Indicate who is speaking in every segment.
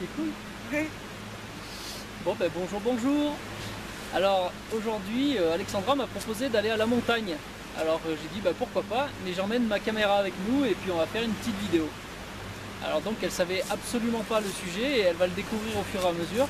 Speaker 1: C'est cool.
Speaker 2: Ouais.
Speaker 1: Bon ben bonjour, bonjour. Alors aujourd'hui, Alexandra m'a proposé d'aller à la montagne. Alors j'ai dit bah pourquoi pas, mais j'emmène ma caméra avec nous et puis on va faire une petite vidéo. Alors donc elle savait absolument pas le sujet et elle va le découvrir au fur et à mesure.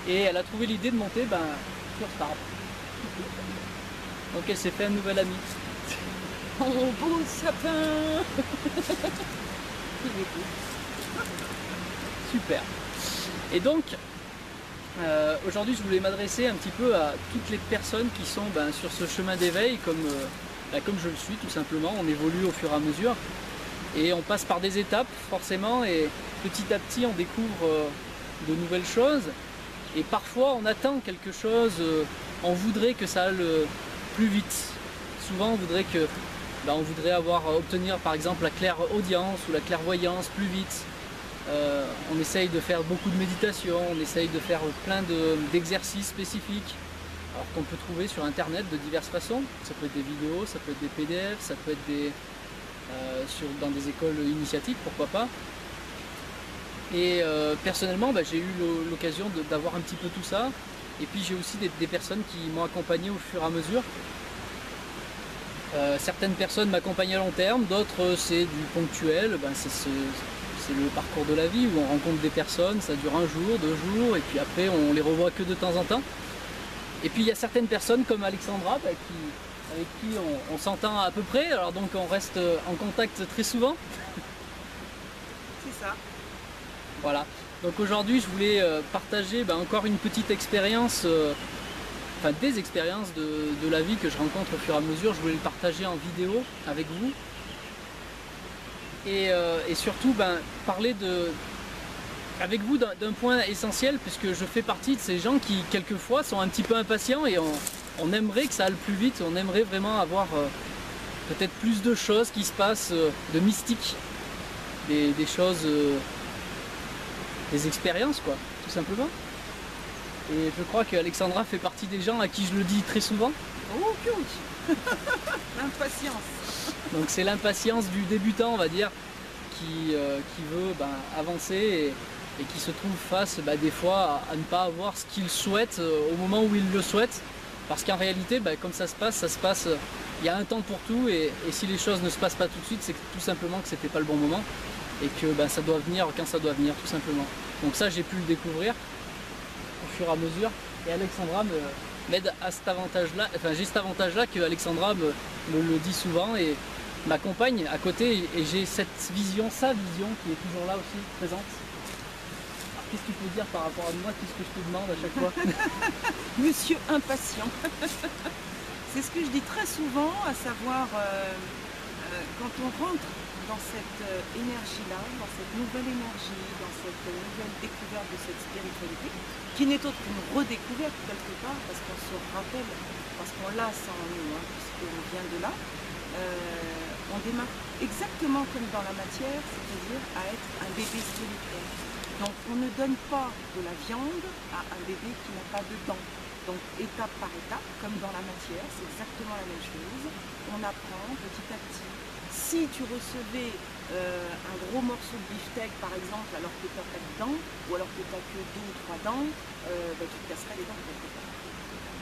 Speaker 1: Et elle a trouvé l'idée de monter sur cet arbre. Donc elle s'est fait un nouvel ami.
Speaker 2: Oh beau sapin.
Speaker 1: Super. Et donc aujourd'hui je voulais m'adresser un petit peu à toutes les personnes qui sont sur ce chemin d'éveil comme je le suis tout simplement. On évolue au fur et à mesure et on passe par des étapes forcément et petit à petit on découvre de nouvelles choses et parfois on attend quelque chose, on voudrait que ça aille plus vite. Souvent on voudrait obtenir par exemple la clairaudience ou la clairvoyance plus vite. On essaye de faire beaucoup de méditation, on essaye de faire plein d'exercices spécifiques alors qu'on peut trouver sur internet de diverses façons. Ça peut être des vidéos, ça peut être des PDF, ça peut être dans des écoles initiatiques, pourquoi pas. Et personnellement j'ai eu l'occasion d'avoir un petit peu tout ça. Et puis j'ai aussi des personnes qui m'ont accompagné au fur et à mesure. Certaines personnes m'accompagnent à long terme, d'autres c'est du ponctuel, c'est le parcours de la vie où on rencontre des personnes, ça dure un jour, 2 jours, et puis après on les revoit que de temps en temps. Et puis il y a certaines personnes comme Alexandra avec qui on s'entend à peu près, alors donc on reste en contact très souvent.
Speaker 2: C'est ça.
Speaker 1: Voilà, donc aujourd'hui je voulais partager encore une petite expérience, des expériences de la vie que je rencontre au fur et à mesure. Je voulais le partager en vidéo avec vous. Et surtout parler avec vous d'un point essentiel, puisque je fais partie de ces gens qui quelquefois sont un petit peu impatients et on aimerait que ça aille plus vite, on aimerait vraiment avoir peut-être plus de choses qui se passent, de mystique, des choses, des expériences quoi, tout simplement. Et je crois qu'Alexandra fait partie des gens à qui je le dis très souvent.
Speaker 2: Oh oui. L'impatience.
Speaker 1: Donc c'est l'impatience du débutant, on va dire, qui veut avancer et qui se trouve face des fois à ne pas avoir ce qu'il souhaite au moment où il le souhaite. Parce qu'en réalité, comme ça se passe, il y a un temps pour tout et si les choses ne se passent pas tout de suite, c'est tout simplement que c'était pas le bon moment et que ça doit venir quand ça doit venir, tout simplement. Donc ça, j'ai pu le découvrir au fur et à mesure et Alexandra m'aide à cet avantage-là, j'ai cet avantage-là que Alexandra me le dit souvent et m'accompagne à côté et j'ai sa vision qui est toujours là aussi, présente. Alors qu'est-ce que tu peux dire par rapport à moi? Qu'est-ce que je te demande à chaque fois?
Speaker 2: Monsieur impatient. C'est ce que je dis très souvent, à savoir quand on rentre dans cette énergie-là, dans cette nouvelle énergie, dans cette nouvelle découverte de cette spiritualité, qui n'est autre qu'une redécouverte quelque part, parce qu'on se rappelle, parce qu'on l'a ça en nous, puisqu'on vient de là, on démarre exactement comme dans la matière, c'est-à-dire à être un bébé spirituel. Donc on ne donne pas de la viande à un bébé qui n'a pas de dents. Donc étape par étape, comme dans la matière, c'est exactement la même chose. On apprend petit à petit. Si tu recevais un gros morceau de beefsteak par exemple, alors que tu n'as pas de dents, ou alors que tu n'as que 2 ou 3 dents, tu te casserais les dents quelque part.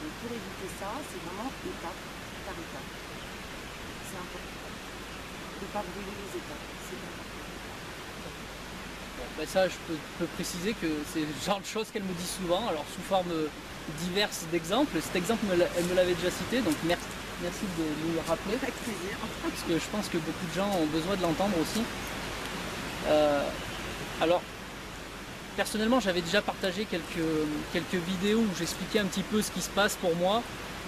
Speaker 2: Donc pour éviter ça, c'est vraiment étape par étape. C'est important. De ne pas brûler les étapes, c'est important.
Speaker 1: Bon, ça, je peux préciser que c'est le genre de choses qu'elle me dit souvent, alors sous forme diverses d'exemples. Cet exemple, elle me l'avait déjà cité, donc merci de nous le rappeler.
Speaker 2: Avec plaisir.
Speaker 1: Parce que je pense que beaucoup de gens ont besoin de l'entendre aussi. Alors, personnellement, j'avais déjà partagé quelques vidéos où j'expliquais un petit peu ce qui se passe pour moi.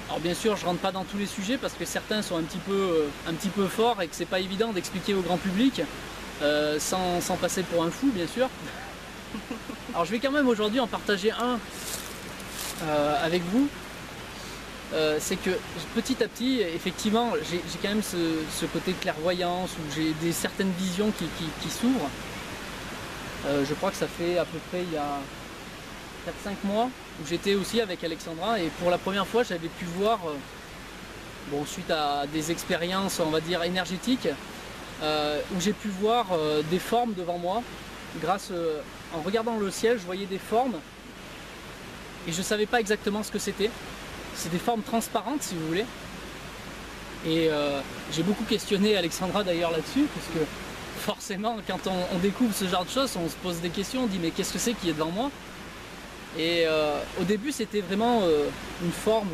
Speaker 1: Alors bien sûr, je rentre pas dans tous les sujets parce que certains sont un petit peu forts et que c'est pas évident d'expliquer au grand public sans passer pour un fou, bien sûr. Alors je vais quand même aujourd'hui en partager un avec vous. C'est que petit à petit, effectivement, j'ai quand même ce côté de clairvoyance où j'ai certaines visions qui s'ouvrent. Je crois que ça fait à peu près il y a 4-5 mois où j'étais aussi avec Alexandra et pour la première fois j'avais pu voir, suite à des expériences on va dire énergétiques, où j'ai pu voir des formes devant moi en regardant le ciel, je voyais des formes et je ne savais pas exactement ce que c'était. C'est des formes transparentes, si vous voulez. Et j'ai beaucoup questionné Alexandra d'ailleurs là-dessus, parce que forcément, quand on découvre ce genre de choses, on se pose des questions, on dit mais qu'est-ce que c'est qui est devant moi? Et au début, c'était vraiment une forme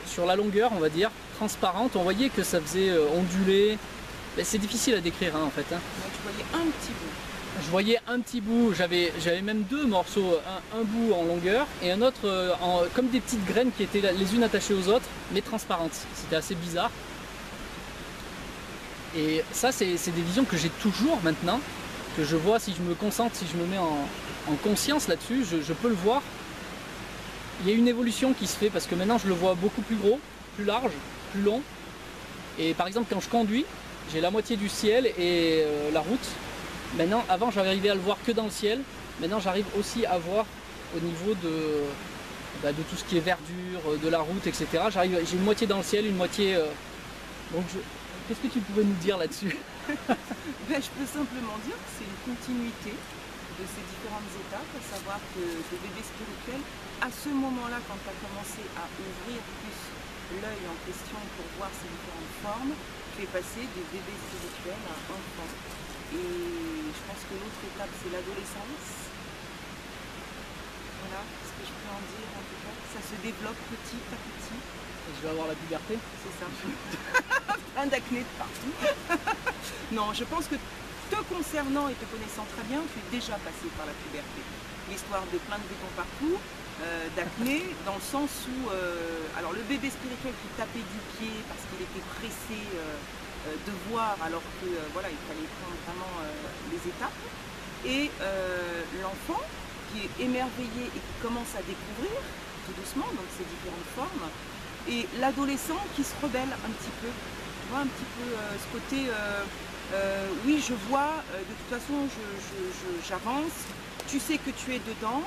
Speaker 1: sur la longueur, on va dire, transparente. On voyait que ça faisait onduler. C'est difficile à décrire hein, en fait. Hein.
Speaker 2: Donc, tu voyais un petit bout.
Speaker 1: Je voyais un petit bout, j'avais même deux morceaux, un bout en longueur et un autre comme des petites graines qui étaient les unes attachées aux autres, mais transparentes. C'était assez bizarre. Et ça, c'est des visions que j'ai toujours maintenant, que je vois si je me concentre, si je me mets en conscience là-dessus, je peux le voir. Il y a une évolution qui se fait parce que maintenant je le vois beaucoup plus gros, plus large, plus long. Et par exemple, quand je conduis, j'ai la moitié du ciel et la route. Maintenant, avant j'arrivais à le voir que dans le ciel, maintenant j'arrive aussi à voir au niveau de tout ce qui est verdure, de la route, etc. J'ai une moitié dans le ciel, une moitié... Donc qu'est-ce que tu pourrais nous dire là-dessus?
Speaker 2: Je peux simplement dire que c'est une continuité de ces différentes étapes, à savoir que le bébé spirituel, à ce moment-là, quand tu as commencé à ouvrir plus l'œil en question pour voir ces différentes formes, tu es passé du bébé spirituel à enfant. Et je pense que l'autre étape, c'est l'adolescence. Voilà ce que je peux en dire en tout cas. Ça se développe petit à petit.
Speaker 1: Et je vais avoir la puberté?
Speaker 2: C'est ça. Plein d'acné de partout. Non, je pense que te concernant et te connaissant très bien, tu es déjà passé par la puberté. L'histoire de plein de boutons partout, d'acné, dans le sens où alors le bébé spirituel qui tapait du pied parce qu'il était pressé de voir alors que voilà, il fallait prendre vraiment les étapes, et l'enfant qui est émerveillé et qui commence à découvrir tout doucement donc ces différentes formes, et l'adolescent qui se rebelle un petit peu, tu vois, un petit peu ce côté oui, je vois, de toute façon j'avance, tu sais que tu es dedans,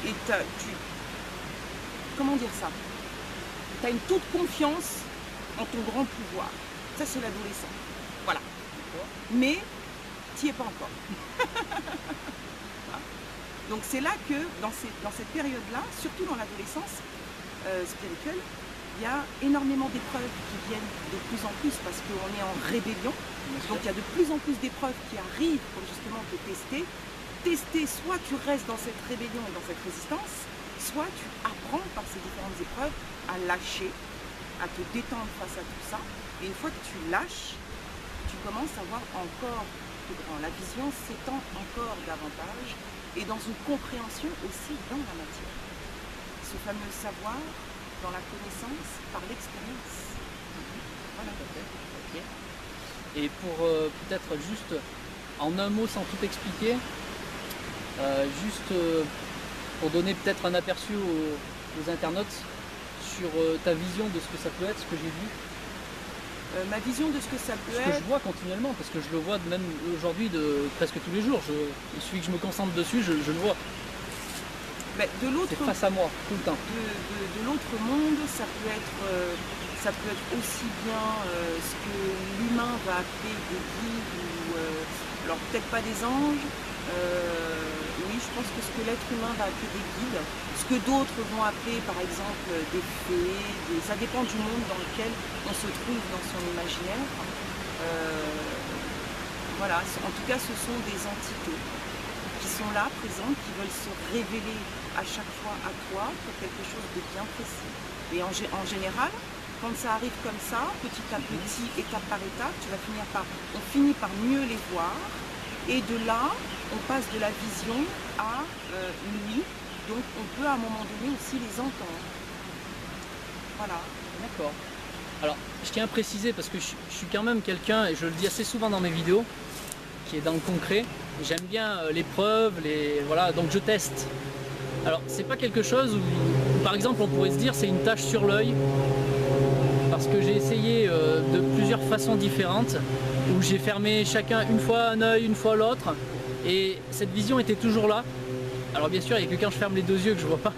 Speaker 2: et comment dire ça, tu as une toute confiance en ton grand pouvoir. Ça, c'est l'adolescent. Voilà. Mais tu n'y es pas encore. Voilà. Donc c'est là que, dans cette période-là, surtout dans l'adolescence spirituelle, il y a énormément d'épreuves qui viennent de plus en plus parce qu'on est en rébellion. Donc il y a de plus en plus d'épreuves qui arrivent pour justement te tester. Tester, soit tu restes dans cette rébellion et dans cette résistance, soit tu apprends par ces différentes épreuves à lâcher, à te détendre face à tout ça, et une fois que tu lâches, tu commences à voir encore plus grand. La vision s'étend encore davantage, et dans une compréhension aussi dans la matière. Ce fameux savoir, dans la connaissance, par l'expérience. Voilà.
Speaker 1: Okay. Et pour peut-être juste, en un mot sans tout expliquer, pour donner peut-être un aperçu aux internautes, sur ta vision de ce que ça peut être, ce que j'ai vu.
Speaker 2: Ma vision de ce que ça peut être...
Speaker 1: Ce que je vois continuellement, parce que je le vois même aujourd'hui presque tous les jours. Il suffit que je me concentre dessus, je le vois. C'est face à moi, tout le temps.
Speaker 2: De l'autre monde, ça peut être aussi bien ce que l'humain va appeler des guides, ou alors peut-être pas des anges. Oui, je pense que ce que l'être humain va appeler des guides, ce que d'autres vont appeler par exemple des fées, ça dépend du monde dans lequel on se trouve dans son imaginaire. Voilà, en tout cas ce sont des entités qui sont là, présentes, qui veulent se révéler à chaque fois à toi pour quelque chose de bien précis. Et en général, quand ça arrive comme ça, petit à petit, étape par étape, on finit par mieux les voir. Et de là, on passe de la vision à l'ouïe, donc on peut à un moment donné aussi les entendre. Voilà. D'accord.
Speaker 1: Alors, je tiens à préciser, parce que je suis quand même quelqu'un, et je le dis assez souvent dans mes vidéos, qui est dans le concret. J'aime bien les preuves, voilà, donc je teste. Alors, c'est pas quelque chose où, par exemple, on pourrait se dire c'est une tache sur l'œil, parce que j'ai essayé de plusieurs façons différentes, où j'ai fermé chacun une fois un œil, une fois l'autre, et cette vision était toujours là. Alors bien sûr, il n'y a que quand je ferme les deux yeux que je vois pas.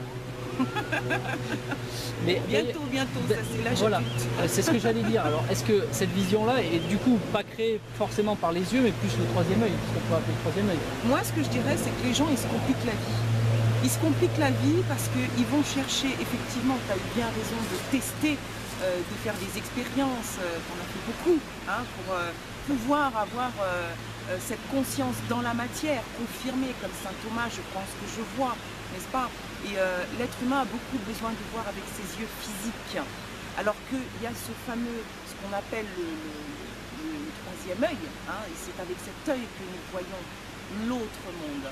Speaker 1: Mais
Speaker 2: Bientôt, ça c'est l'âge
Speaker 1: voilà,
Speaker 2: adulte.
Speaker 1: c'est ce que j'allais dire. Alors, est-ce que cette vision-là est du coup pas créée forcément par les yeux, mais plus le troisième œil, ce qu'on peut appeler le troisième œil?
Speaker 2: Moi, ce que je dirais, c'est que les gens, ils se compliquent la vie. Ils se compliquent la vie parce qu'ils vont chercher, effectivement, tu as eu bien raison de tester, de faire des expériences, on a fait beaucoup, hein, pour pouvoir avoir cette conscience dans la matière, confirmée, comme saint Thomas, je pense que je vois, n'est-ce pas? Et l'être humain a beaucoup besoin de voir avec ses yeux physiques, alors qu'il y a ce fameux, ce qu'on appelle le troisième œil, hein, et c'est avec cet œil que nous voyons l'autre monde.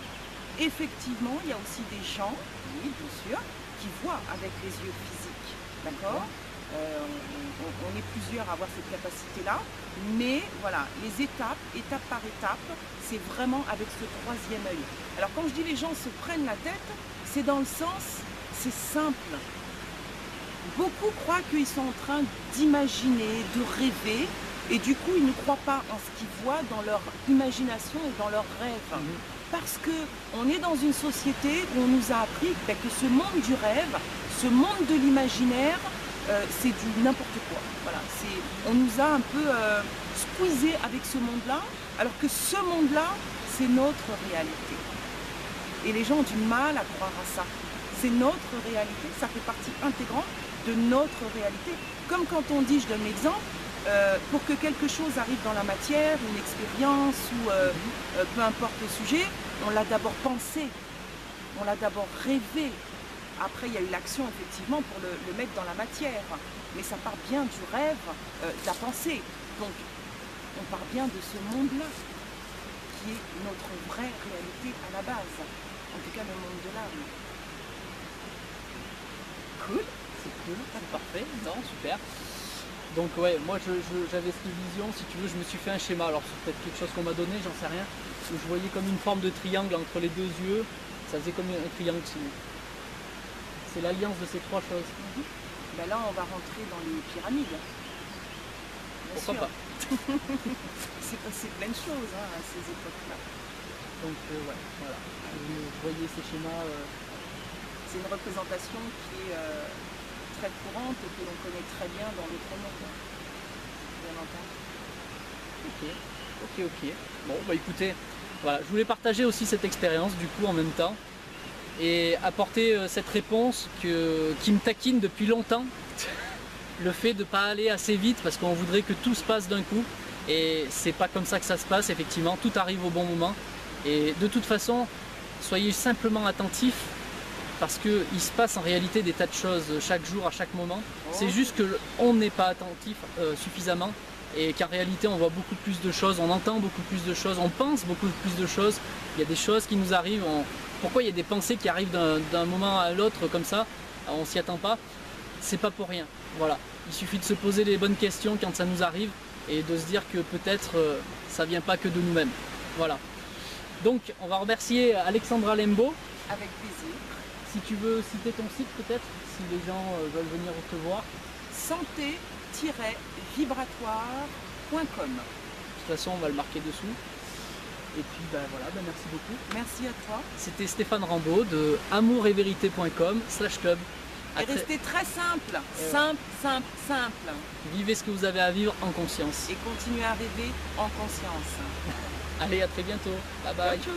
Speaker 2: Effectivement, il y a aussi des gens, oui, bien sûr, qui voient avec les yeux physiques, d'accord? On est plusieurs à avoir cette capacité-là, mais voilà, les étapes, étape par étape, c'est vraiment avec ce troisième œil. Alors quand je dis les gens se prennent la tête, c'est dans le sens, c'est simple. Beaucoup croient qu'ils sont en train d'imaginer, de rêver, et du coup ils ne croient pas en ce qu'ils voient dans leur imagination et dans leurs rêves. Parce qu'on est dans une société où on nous a appris que ce monde du rêve, ce monde de l'imaginaire, c'est du n'importe quoi. Voilà, on nous a un peu squeezé avec ce monde-là, alors que ce monde-là, c'est notre réalité. Et les gens ont du mal à croire à ça. C'est notre réalité, ça fait partie intégrante de notre réalité. Comme quand on dit, je donne l'exemple, pour que quelque chose arrive dans la matière, une expérience ou peu importe le sujet, on l'a d'abord pensé, on l'a d'abord rêvé. Après, il y a eu l'action, effectivement, pour le mettre dans la matière. Mais ça part bien du rêve, de la pensée. Donc, on part bien de ce monde-là, qui est notre vraie réalité à la base. En tout cas, le monde de l'âme.
Speaker 1: Cool, c'est cool, c'est parfait, non, super. Donc ouais, moi j'avais cette vision, si tu veux, je me suis fait un schéma. Alors c'est peut-être quelque chose qu'on m'a donné, j'en sais rien. Où je voyais comme une forme de triangle entre les deux yeux. Ça faisait comme un triangle, c'est l'alliance de ces trois choses.
Speaker 2: Ben là, on va rentrer dans les pyramides. Bien
Speaker 1: Pourquoi
Speaker 2: sûr.
Speaker 1: pas?
Speaker 2: C'est passé plein de choses hein, à ces époques-là.
Speaker 1: Donc ouais, voilà. Je voyais ces schémas.
Speaker 2: C'est une représentation qui est très courante et que l'on connaît très bien dans l'autre monde. Bien entendu.
Speaker 1: Ok. Bon, bah écoutez, voilà, je voulais partager aussi cette expérience du coup en même temps. Et apporter cette réponse qui me taquine depuis longtemps. Le fait de ne pas aller assez vite parce qu'on voudrait que tout se passe d'un coup. Et c'est pas comme ça que ça se passe, effectivement. Tout arrive au bon moment. Et de toute façon, soyez simplement attentifs parce qu'il se passe en réalité des tas de choses chaque jour, à chaque moment. C'est juste qu'on n'est pas attentif suffisamment et qu'en réalité on voit beaucoup plus de choses, on entend beaucoup plus de choses, on pense beaucoup plus de choses. Il y a des choses qui nous arrivent. Pourquoi il y a des pensées qui arrivent d'un moment à l'autre comme ça, on s'y attend pas, c'est pas pour rien. Voilà, il suffit de se poser les bonnes questions quand ça nous arrive et de se dire que peut-être ça vient pas que de nous-mêmes. Voilà. Donc on va remercier Alexandra Lembo.
Speaker 2: Avec plaisir.
Speaker 1: Si tu veux citer ton site peut-être, si les gens veulent venir te voir.
Speaker 2: santé-vibratoire.com.
Speaker 1: De toute façon on va le marquer dessous. Et puis ben voilà, merci beaucoup.
Speaker 2: Merci à toi.
Speaker 1: C'était Stéphane Rambaud de amouretvérité.com/club.
Speaker 2: Et restez très simple, simple.
Speaker 1: Vivez ce que vous avez à vivre en conscience.
Speaker 2: Et continuez à rêver en conscience.
Speaker 1: Allez, à très bientôt. Bye bye.
Speaker 2: Ciao.